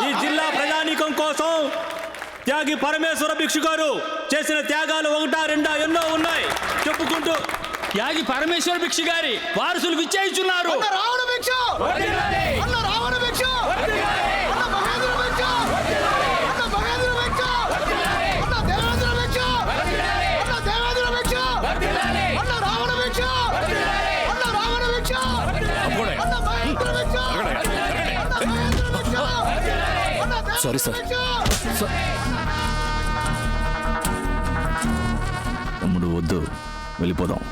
ఈ జిల్లా ప్రజానీకం కోసం త్యాగి పరమేశ్వర భిక్షు గారు చేసిన త్యాగాలు ఒకటా రెండా ఎన్నో ఉన్నాయి చెప్పుకుంటూ త్యాగి పరమేశ్వర భిక్షు గారి వారసులు విచ్చేయిస్తున్నారు. Sorry sir. తమ్ముడు వద్దు, వెళ్ళిపోదాం.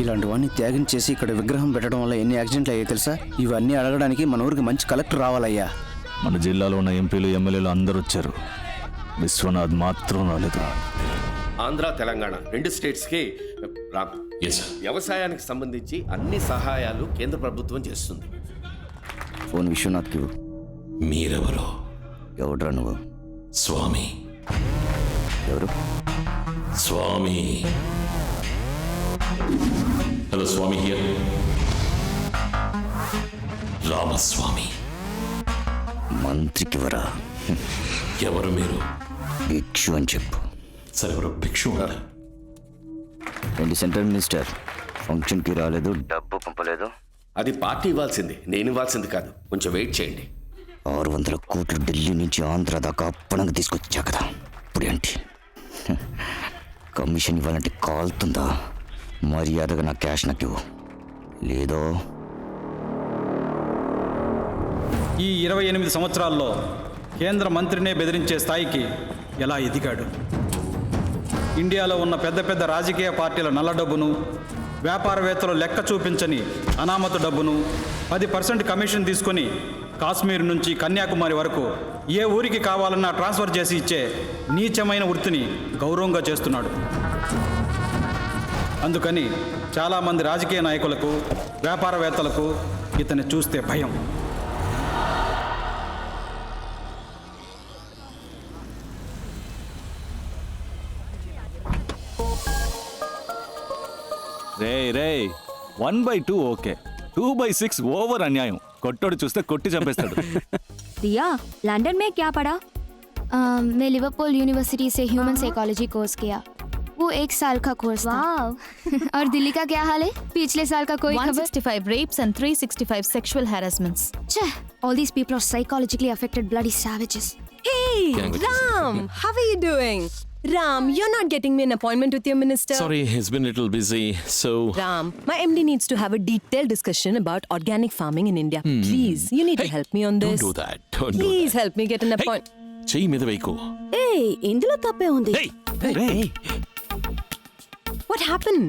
ఇలాంటి వాడిని త్యాగం చేసి ఇక్కడ విగ్రహం పెట్టడం వల్ల ఎన్ని యాక్సిడెంట్లు అయ్యాయి తెలుసా? ఇవన్నీ అడగడానికి మన ఊరికి మంచి కలెక్టర్ రావాలయ్యా. మన జిల్లాలో ఉన్న ఎంపీలు ఎమ్మెల్యేలు అందరూ వచ్చారు, విశ్వనాథ్ మాత్రం రాలేదు. ఆంధ్ర తెలంగాణ 2 స్టేట్స్కి వ్యవసాయానికి సంబంధించి అన్ని సహాయాలు కేంద్ర ప్రభుత్వం చేస్తుంది. ఫోన్ విశ్వనాథ్కి. మీరెవరో? ఎవడ్రా నువ్వు? స్వామి. ఎవరు? స్వామి. Hello Swami here. రామస్వామి. మంత్రికి వరా? ఎవరు మీరు? భిక్షు అని చెప్పు. సరే, ఎవరు భిక్షు? ఏంటి సెంట్రల్ మినిస్టర్ ఫంక్షన్కి రాలేదు, డబ్బు పంపలేదు? అది పార్టీ ఇవ్వాల్సింది, నేను ఇవ్వాల్సింది కాదు. కొంచెం వెయిట్ చేయండి. 600 కోట్లు ఢిల్లీ నుంచి ఆంధ్ర దాకా అప్పనంగా తీసుకొచ్చా కదా, ఇప్పుడేంటి? కమిషన్ ఇవ్వాలంటే కాలుతుందా? మర్యాదగా నా క్యాష్ నాకు ఇవ్వు, లేదో. ఈ 28 సంవత్సరాల్లో కేంద్ర మంత్రినే బెదిరించే స్థాయికి ఎలా ఎదిగాడు? ఇండియాలో ఉన్న పెద్ద పెద్ద రాజకీయ పార్టీల నల్ల డబ్బును, వ్యాపారవేత్తలు లెక్క చూపించని అనామత డబ్బును 10% కమిషన్ తీసుకొని కాశ్మీర్ నుంచి కన్యాకుమారి వరకు ఏ ఊరికి కావాలన్నా ట్రాన్స్ఫర్ చేసి ఇచ్చే నీచమైన వృత్తిని గౌరవంగా చేస్తున్నాడు. అందుకని చాలామంది రాజకీయ నాయకులకు, వ్యాపారవేత్తలకు ఇతన్ని చూస్తే భయం. రే 1/2 ఓకే, 2/6 ఓవర్ అన్యాయం. కొట్టోడు చూస్తే కొట్టి చంపేస్తాడు. दिया, लंदन में क्या पढ़ा? मैं लिवरपूल यूनिवर्सिटी से ह्यूमन साइकोलॉजी कोर्स किया. वो 1 साल का कोर्स था. और दिल्ली का क्या हाल है? पिछले साल का कोई खबर? 165 rapes and 365 sexual harassments. All these people are psychologically affected bloody savages. Hey, Ram, how are you doing? Ram, you're not getting me an appointment with your minister. Sorry, he's been a little busy, so... Ram, my MD needs to have a detailed discussion about organic farming in India. Please, you need to help me on this. Don't do that. Don't do Please that. help me get an appointment. చెయ్యి మీద వేయకు. Hey, ఇందులో తప్పే ఉంది. What happened?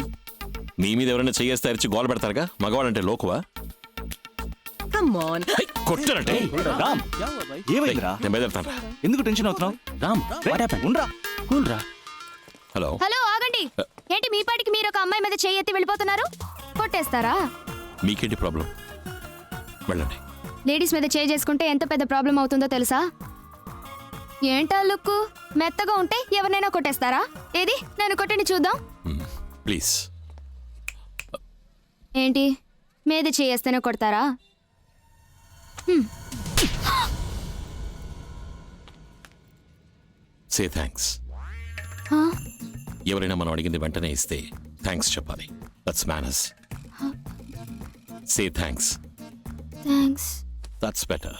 మీ మీద ఎవరైనా చెయ్యేస్తే అరిచి గోల పెడతారుగా, మగవాడంటే లోకువా? Come on. కొట్టనంటే. Ram, ఏమైందిరా? నేను బయలుదేరుతాను. ఎందుకు టెన్షన్ అవుతున్నావు? Ram, what happened? ఉండరా, కూల్ రా. హలో. హలో, ఆగండి. ఏంటి మీ పాటికి మీరు ఒక అమ్మాయి మీద చెయ్యి ఎత్తి వెళ్ళిపోతున్నారు? కొట్టేస్తారా? మీకేంటి ప్రాబ్లం? వెళ్ళండి. లేడీస్ మీద చేయి చేసుకుంటే ఎంత పెద్ద ప్రాబ్లం అవుతుందో తెలుసా? ఏంటా లుక్కు? మెత్తగా ఉంటే ఎవరినైనా కొట్టేస్తారా? ఏది నన్ను కొట్టండి చూద్దాం. ప్లీజ్. ఏంటి మీద చేయేస్తేనే కొడతారా? Say thanks. ఎవరైనా మనం అడిగింది వెంటనే ఇస్తే థ్యాంక్స్ చెప్పాలి. That's manners. Say thanks. Thanks. That's better.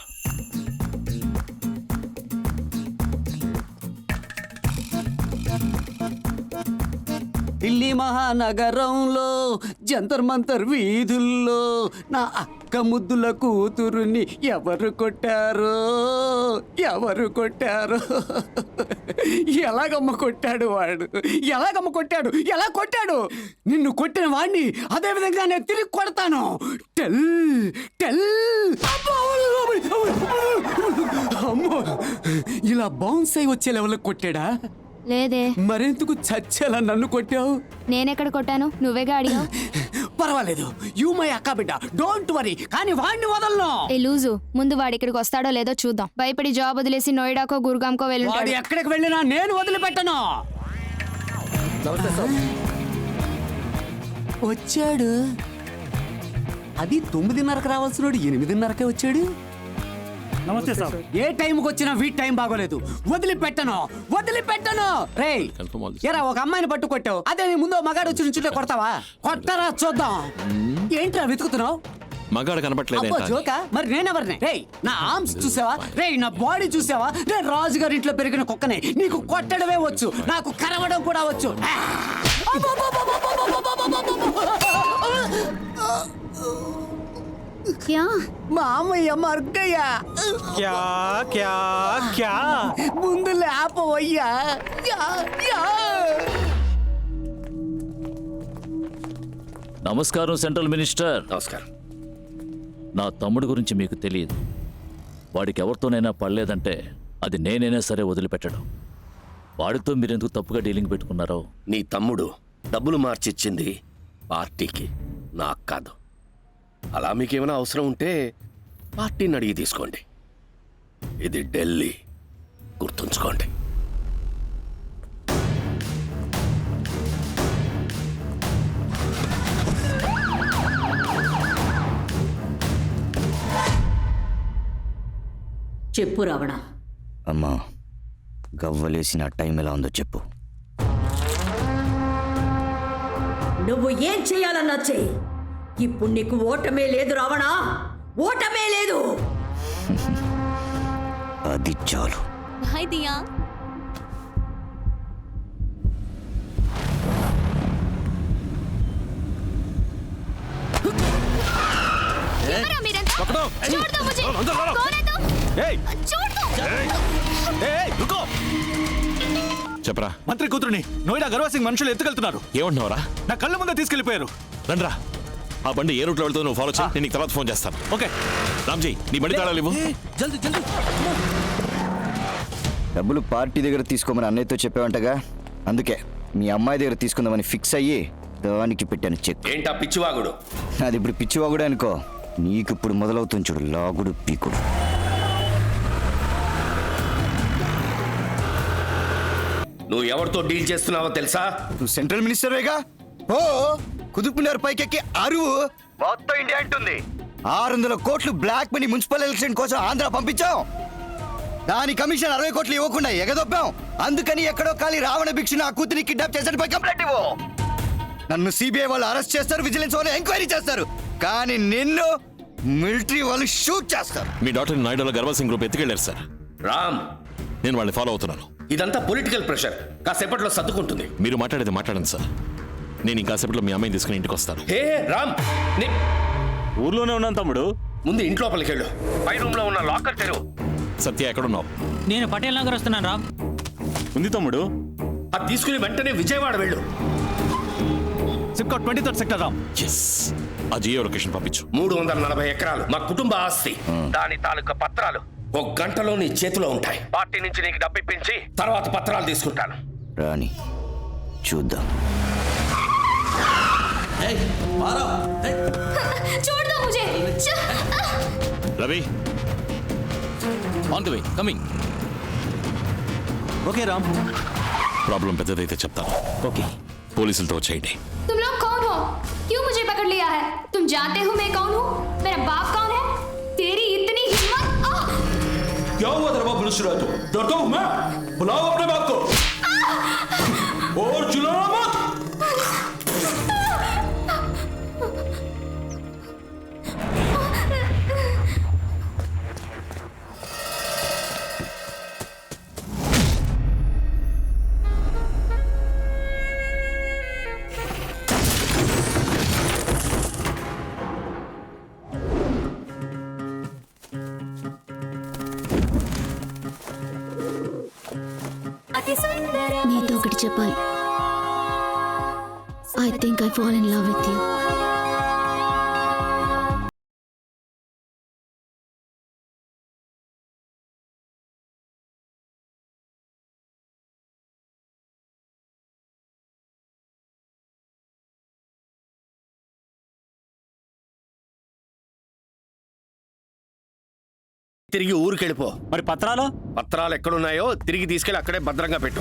Delhi మహానగరంలో జంతర్ మంతర్ వీధుల్లో నా అక్క ముద్దుల కూతురుని ఎవరు కొట్టారో, ఎవరు కొట్టారో? ఎలాగమ్మ కొట్టాడు వాడు? ఎలాగమ్మ కొట్టాడు? ఎలా కొట్టాడు? నిన్ను కొట్టిన వాడిని అదే విధంగా నేను తిరిగి కొడతాను. Tell tell. అమ్మో, ఇలా బౌన్స్ అయి వచ్చే లెవెల్కి కొట్టాడా? లేదే. మరెందుకు చచ్చేలా నన్ను కొట్టావు? నేనెక్కడ కొట్టాను? నువ్వేగా అడిగావు. పర్వాలేదు, యూ మై అక్క బిడ్డ, డోంట్ వరీ. కానీ వాడిని వదలను. ఏ లూజు, ముందు వాడు ఇక్కడికి వస్తాడో లేదో చూద్దాం. భయపడి జాబ్ వదిలేసి నోయిడాకో గురుగాంకో వాడు వెళ్ళి ఎక్కడికి వెళ్ళినా నేను వదిలిపెట్టను. వచ్చాడు. అది 9:30కి రావాల్సిన 8:30కే వచ్చాడు. నమస్తే సార్. ఏ టైంకి వచ్చినా వీటి టైం బాగోలేదు. వదిలిపెట్టను. రేయ్, Confirm all this. ఎరా ఒక అమ్మాయిని పట్టు కొట్టావు, అదే నీ ముందు మగాడు వచ్చి నుంచుంటే కొడతావా? కొట్టరా చూద్దాం. ఏంట్రా వెతుకుతున్నావు? మగాడు కనపట్లేదు అబ్బో జోకా, మరి నేనెవరిని? రేయ్, నా ఆర్మ్స్ చూసావా? రేయ్, నా బాడీ చూసావా? నేను రాజుగారి ఇంట్లో పెరిగిన కుక్కనే. నీకు కొట్టడమే వచ్చు, నాకు కరవడం కూడా వచ్చు. క్యా మామయ్య మర్గయ్యా, క్యా క్యా క్యా ముందు లేపవయ్యా. నమస్కారం సెంట్రల్ మినిస్టర్. నమస్కారం. నా తమ్ముడు గురించి మీకు తెలియదు. వాడికి ఎవరితోనైనా పడలేదంటే అది నేనైనా సరే వదిలిపెట్టడం. వాడితో మీరెందుకు తప్పుగా డీలింగ్ పెట్టుకున్నారో. నీ తమ్ముడు డబ్బులు మార్చిచ్చింది పార్టీకి, నాకు కాదు. అలా మీకేమైనా అవసరం ఉంటే పార్టీని అడిగి తీసుకోండి. ఇది ఢిల్లీ, గుర్తుంచుకోండి. చెప్పు రావణ. అమ్మా, గవ్వలేసిన టైం ఎలా ఉందో చెప్పు. నువ్వు ఏం చేయాలన్నా చెయ్యి. ఇప్పుడు నీకు ఓటమే లేదు రావణ, ఓటమే లేదు. అది చాలు. హాయ్ దియా. చెప్పరా. మంత్రి కూతురుని నోయిడా గర్వా సింగ్ మనుషులు ఎత్తుకెళ్తున్నారు. ఏమంటున్నావరా? నా కళ్ళ ముందే తీసుకెళ్లిపోయారు. రండ్రా. ఆ బండి ఏ రూట్లో వెళ్తుందో నువ్వు ఫాలో చేయి. నేను నీకు తర్వాత ఫోన్ చేస్తాను. ఓకే రామ్జీ, నీ బండి తాళాలు ఇవ్వు. డబ్బులు పార్టీ దగ్గర తీసుకోమని అన్నయ్యతో చెప్పావంటగా, అందుకే మీ అమ్మాయి దగ్గర తీసుకుందామని ఫిక్స్ అయ్యి దానికి పెట్టాను చెక్. ఏంటా పిచ్చివాగుడు? అది ఇప్పుడు పిచ్చివాగుడే అనుకో. నీకు ఇప్పుడు మొదలవుతుంది చూడు, లాగుడు పీకుడు. నువ్వు ఎవరితో డీల్ చేస్తున్నావో తెలుసా? నువ్వు సెంట్రల్ మినిస్టర్వేగా. ఓ కుదుపునర్ పైకెక్కి అరువు మొత్తం ఇండియా అంటుంది. 600 కోట్లు బ్లాక్ మనీ మున్సిపల్ ఎలక్షన్ కోసం ఆంధ్ర పంపించాం. దాని కమిషన్ 60 కోట్లు ఇవ్వకుండా ఎగదొప్పాం. అందుకని ఎక్కడో ఖాళీ రావణ భిక్షు నా కూతురిని కిడ్నాప్ చేశాడు. కంప్లైంట్ ఇవ్వు. నన్ను సిబిఐ వాళ్ళు అరెస్ట్ చేస్తారు, విజిలెన్స్ వాళ్ళు ఎంక్వైరీ చేస్తారు. కానీ నిన్ను మిలిటరీ వాళ్ళు షూట్ చేస్తారు. మీ డాక్టర్ నాయుడులో గర్వా సింగ్ గ్రూప్ ఎత్తుకెళ్లారు సార్. రామ్, నేను వాళ్ళని ఫాలో అవుతున్నాను. ఇదంతా పొలిటికల్ ప్రెషర్, కాసేపట్లో సర్దుకుంటుంది. మీరు మాట్లాడేది మాట్లాడండి సార్. నేను ఇంకాసేపట్లో మీ అమ్మాయిని తీసుకుని ఇంటికి వస్తాను. హే రామ్, ఊర్లోనే ఉన్నాను తమ్ముడు. ముందు ఇంట్లోపలికి వెళ్ళు. పై రూమ్ లో ఉన్న లాకర్ తెరువు. సత్య ఎక్కడున్నావు? నేను పటేల్ నగర్ వస్తున్నాను రామ్. ఉంది తమ్ముడు. అది తీసుకుని వెంటనే విజయవాడ వెళ్ళు. SIPCOT 23rd sector Ram. Yes, ఆ జియో లొకేషన్ పంపించు. 340 ఎకరాలు మా కుటుంబ ఆస్తి. దాని తాలూకా పత్రాలు 1 గంటలో నీ చేతిలో ఉంటాయి. పార్టీ నుంచి నీకు డబ్బు ఇప్పించి తర్వాత పత్రాలు తీసుకుంటాను. రాని చూద్దాం. Ravi, on the way, coming. Okay Ram. Problem పెద్దదైతే చెప్తాను. ఓకే. పోలీసులతో వచ్చేయండి. तुम लोग कौन हो? क्यों मुझे पकड़ लिया है? तुम जानते हो मैं कौन हूँ? मेरा बाप कौन है? तेरी इतनी हिम्मत? क्या हुआ तेरे बाप मिनिस्टर है तो? डरता हूँ मैं? बुलाओ अपने बाप को और चिल्लाना मत. నీతో ఒకటి చెప్పాలి. I think I fall in love with you. తిరిగి ఊరికెళ్ళిపో. మరి పత్రాలు పత్రాలు ఎక్కడున్నాయో తిరిగి తీసుకెళ్ళి అక్కడే భద్రంగా పెట్టు.